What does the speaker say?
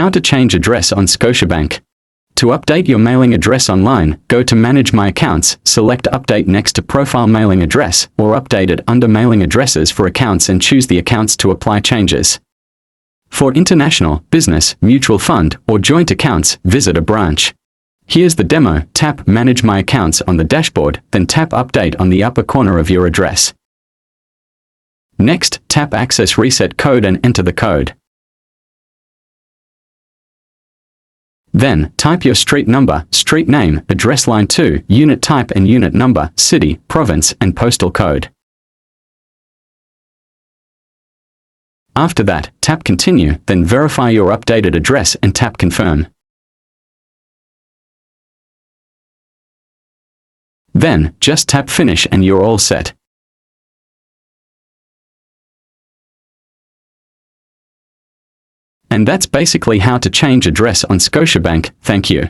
How to change address on Scotiabank. To update your mailing address online, go to Manage My Accounts, select Update next to Profile Mailing Address, or Update it under Mailing Addresses for Accounts and choose the accounts to apply changes. For international, business, mutual fund, or joint accounts, visit a branch. Here's the demo. Tap Manage My Accounts on the dashboard, then tap Update on the upper corner of your address. Next, tap Access Reset Code and enter the code. Then, type your street number, street name, address line 2, unit type and unit number, city, province, and postal code. After that, tap Continue, then verify your updated address and tap Confirm. Then, just tap Finish and you're all set. And that's basically how to change address on Scotiabank. Thank you.